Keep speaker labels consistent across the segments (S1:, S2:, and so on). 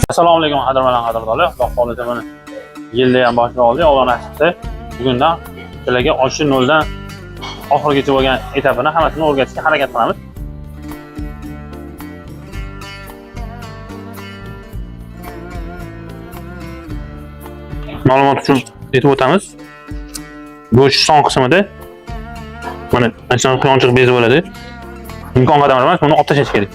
S1: Assalomu alaykum qadrdonlar. Xudo xolisa mana yilda ham boshlab oldik. Alloh nasibsa bugundan sizlarga oshi noldan oxirigacha bo'lgan etapini hammasini o'rgatishga harakat qilamiz. Ma'lumot uchun aytib o'tamiz. Go'sht son qismida mana ancha quyonchiq bezi bo'ladi. Imkon qadar emas, buni olib tashlash kerak.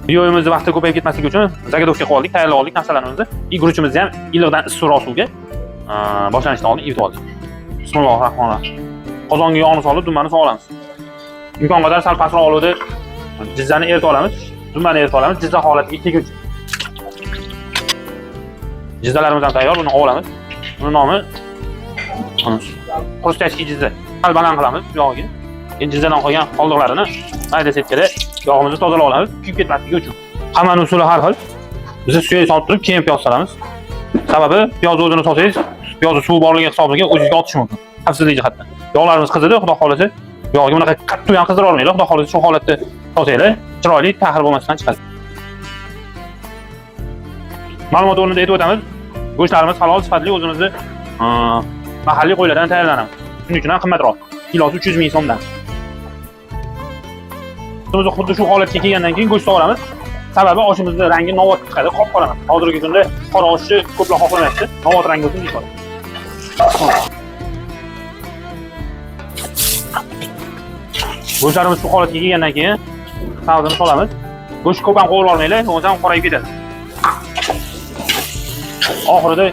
S1: Videomizni vaqti ko'payib ketmasligi uchun zagadovka qilib oldik, tayyorlab oldik narsalarimizni. Guruchimizni ham iliqdan issiqroq suvga boshlanishdan oldin evib oldik. Bismillahirrohmanirrohim. Qozonga yog'ni solib, dumbani solamiz. Imkon qadar sal pastroq olovda jizzani eritib olamiz. Dumbani eritib olamiz, jizza holatiga kelguncha. Jizzalarimiz ham tayyor, buni olamiz. Buni nomi xrustachki jizza. Sal baland qilamiz yog'iga. Keyin jizzadan qolgan qoldiqlarini mayda setkada yog'imizni tozalab olamiz, kuyib ketmasligi uchun. Hammaning usuli har xil. Biz suyga solib turib, keyin piyoz solamiz. Sababi piyozni o'zini solsangiz, piyozni suv borligi hisobiga o'zingizga otish mumkin. Xavfsizlik jihatdan. Yog'larimiz qizidi, xudo xolisa. Yog'iga bunaqa qattiq ham qizdira olmaylik, xudo xolisa shu holatda solsanglar, chiroyli ta'xir bo'lmasdan chiqadi. Ma'lumot o'rnida aytib o'tamiz. Go'shtlarimiz halol, sifatli, o'zimizni mahalliy qo'ylardan tayyorlanadi. Shuning uchun ham qimmatroq. Kilosi 300 ming so'mdan. Biz xuddi shu holatga kelgandan keyin go'sht sovuramiz. Sababi oshimizning rangi novot chiqadi, qop-qora. Hozirgi kunda qora oshni ko'proq xohlamayapti. Novot rang bo'lsin deydi. Go'shtlarimiz shu holatga kelgandan keyin savdini solamiz. Go'sht ko'p ham qovurib olmaylik, o'zi ham qorayib ketadi. Oxirida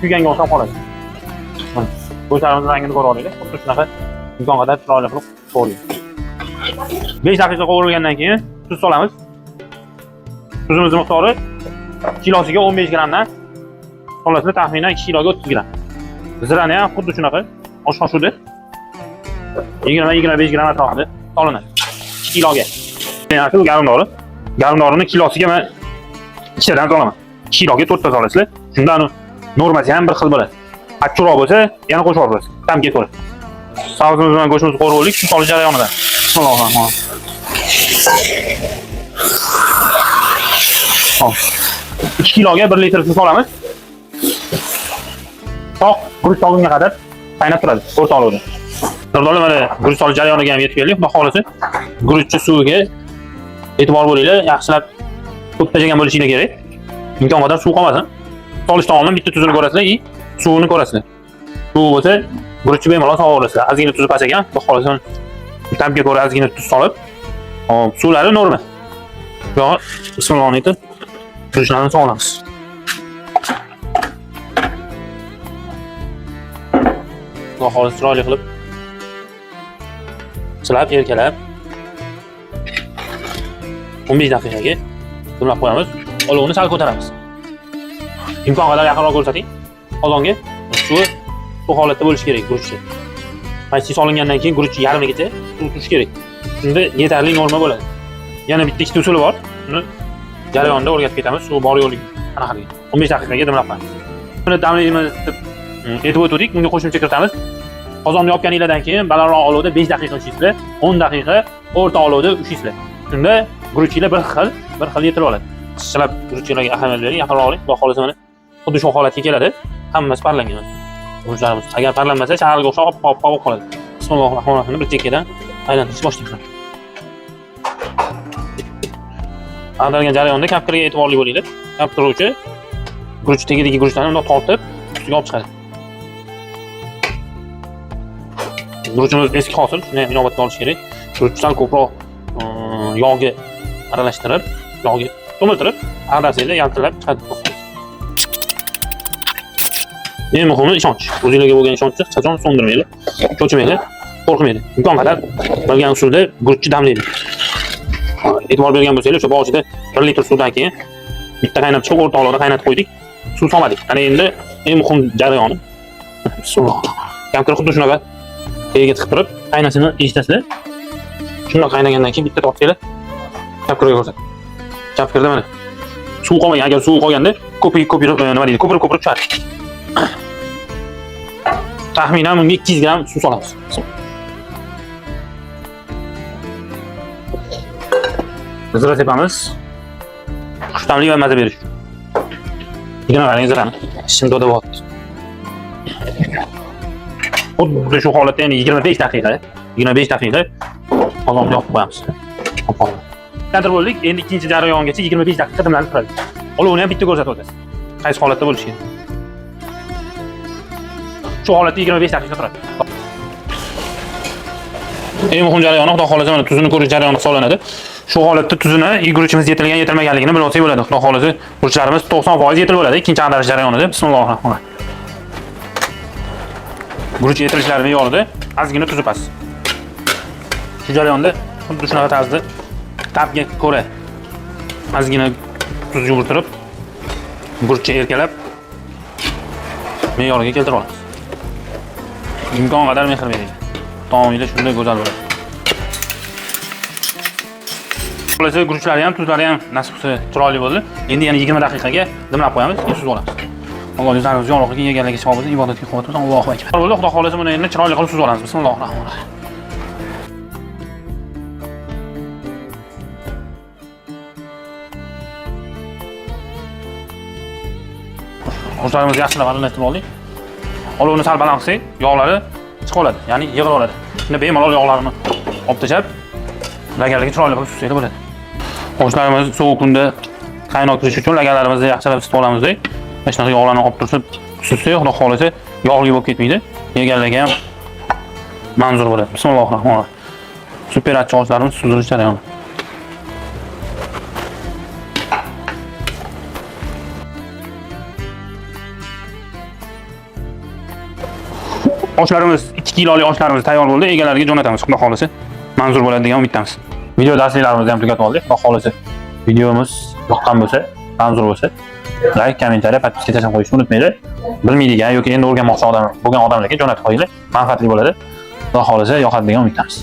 S1: kuyganga o'xshab qoladi. Go'shtlarimizning rangini ko'rib olaylik. Xuddi shunaqa imkon qadar chiroyli qilib qovuramiz. 5 daqiqa qovurilgandan keyin tuz solamiz. Tuzimiz miqdori kilosiga 15 gramdan xolasida taxminan 2 kiloga 30 gram. Zirani ham xuddi shunaqa osh-oshudi 20-25 gram atrofida solinadi. 2 kiloga. Yaxshi garmdori. Garmdorini kilosiga men 2 tadan solaman. 2 kiloga 4 ta solasizlar. Shundan normasi ham bir xil bo'ladi. Achchiqroq bo'lsa, yana qo'shib olasiz. Tam ketadi. Savzimiz bilan go'shtimizni qo'rib oldik, shu solish jarayonida. Bismillahirrohmanirrohim. 2 kiloga 1 litr suv solamiz. Toq guruch solinga qadar qaynab turadi, o'rta olovda. Qadrdonlar, mana guruch solish jarayoniga ham yetib keldik. Xudo xolisa, guruchni suviga e'tibor bo'linglar, yaxshilab ko'p tashlagan bo'lishingiz kerak. Imkon qadar suv qolmasin. Solishdan oldin bitta tuzini ko'rasizlar, suvini ko'rasizlar. Suv bo'lsa, guruchni bemalol sovurisizlar. Ozgina tuzi past ekan, xudo xolisa ta'bga ko'ra ozgina tuz solib, hop, suvlari normal. Yo'q, bismillah guruchlarni solamiz. Xudo xolisa chiroyli qilib silab, erkalab 15 daqiqaga dumlab qo'yamiz. Olovni sal ko'taramiz. Imkon qadar yaqinroq ko'rsating. Qozonga suvi bu holatda bo'lishi kerak guruchni. Qaysi solingandan keyin guruch yarmigacha suv tutish kerak. Shunda yetarli norma bo'ladi. Yana bitta ikkita usuli bor. Buni jarayonda o'rgatib ketamiz. Suv bor yo'qligi qanaqa 15 daqiqaga damlab qo'yamiz. Buni damlaymiz deb aytib o'tdik. Bunga qo'shimcha kiritamiz. Qozonni yopganingizdan keyin balandroq olovda 5 daqiqa ushaysizlar, 10 daqiqa o'rta olovda ushaysizlar. Shunda guruchinglar bir xil yetilib oladi. Qizchilab guruchinglarga ahamiyat bering, yaqinroq oling. Xudo xolisa mana xuddi shu holatga keladi. Hammasi parlangan. Guruchlarimiz agar parlanmasa, chaqalga o'xshab qolib qoladi. Bismillahirrohmanirrohim. Bir chekkadan aylantirish boshlaymiz. Ag'darilgan jarayonda kapkirga e'tiborli bo'linglar. Kaptiruvchi guruch tagidagi guruchlarni bundoq tortib, ustiga olib chiqadi. Guruchimiz eski hosil, shuni ham inobatga olish kerak. Guruchdan ko'proq yog'ga aralashtirib, yog'ga to'miltirib, ag'darsanglar yaltirab chiqadi. Eng muhimi ishonch. O'zingizga bo'lgan ishonchni qachon so'ndirmanglar. Cho'chimanglar, qo'rqmanglar. Imkon qadar bilgan usulda guruchni damlaylik. E'tibor bergan bo'lsangiz, o'sha boshida 1 litr suvdan keyin bitta qaynab chiqib o'rta olovda qaynatib qo'ydik. Suv solmadik. Ana endi eng muhim jarayoni. Kamkir xuddi shunaqa yerga tiqib turib, qaynashini eshitasizlar. Shunday qaynagandan keyin bitta tortsanglar, kapkirga ko'rsat. Kapkirda mana suv qolmagan, agar suv qolganda ko'pirib nima deydi, ko'pirib tushadi. Taxminan bunga 200 gram suv solamiz. Zira tepamiz. Xushtamlik va maza berish uchun. Yana qarang zirani. Ishim to'da bo'lyapti. Xuddi shu holatda yana 25 daqiqa. 25 daqiqa qozonni yoqib qo'yamiz. Qadr bo'ldik. Endi ikkinchi jarayongacha 25 daqiqa dimlanib turadi. Olovni ham bitta ko'rsatib o'tasiz. Qaysi holatda bo'lishi kerak. Shu holatda 25 daqiqa turadi. Eng muhim jarayon xudo xolasa mana tuzini ko'rish jarayoni hisoblanadi. Shu holatda tuzini guruchimiz yetilgan yetilmaganligini bilib olsak bo'ladi. Xudo xolasa guruchlarimiz 90% yetilib bo'ladi ikkinchi ag'darish jarayonida. Bismillahirrohmanirrohim. Guruch yetilishlari me'yorida ozgina tuz sepasiz. Shu jarayonda xuddi shunaqa tarzda ta'bga ko'ra ozgina tuz yugurtirib guruchni erkalab me'yoriga keltirib olamiz. Imkon qadar mehr bering. Taomila shunday go'zal bo'ladi. Xullas, guruchlari ham, tuzlari ham nasib qilsa chiroyli bo'ldi. Endi yana 20 daqiqaga dimlab qo'yamiz, keyin suzib olamiz. Alloh o'zlaringiz yorug'lik yeganlarga savob bo'lsin, ibodatga quvvat bo'lsin. Allohu akbar. Bo'ldi, xudo xolasa buni endi chiroyli qilib suzib olamiz. Bismillahirrohmanirrohim. Guruchlarimizni yaxshilab aralashtirib oldik. Olovni sal baland qilsak, yog'lari chiqib oladi, ya'ni yig'ilib oladi. Shunda bemalol yog'larini olib tashlab, laganlarga chiroyli qilib suzsak bo'ladi. Oshlarimiz sovuq kunda qaynoq turish uchun laganlarimizni yaxshilab isitib olamiz. Mana shunaqa yog'larni olib turib suzsak, xudo xolasa yog'li bo'lib ketmaydi. Yeganlarga ham manzur bo'ladi. Bismillahirrohmanirrohim. Super achchiqlarimiz suzilish jarayoni. Oshlarimiz 2 kilolik oshlarimiz tayyor bo'ldi. Egalariga jo'natamiz. Xudo xolasa manzur bo'ladi degan umiddamiz. Video darsliklarimizni ham tugatib oldik. Xudo xolasa videomiz yoqqan bo'lsa, manzur bo'lsa, like, kommentariya, podpiska tashlab qo'yishni unutmanglar. Bilmaydigan yoki endi o'rganmoqchi odam bo'lgan odamlarga jo'natib qo'yinglar. Manfaatli bo'ladi. Xudo xolasa yoqadi degan umiddamiz.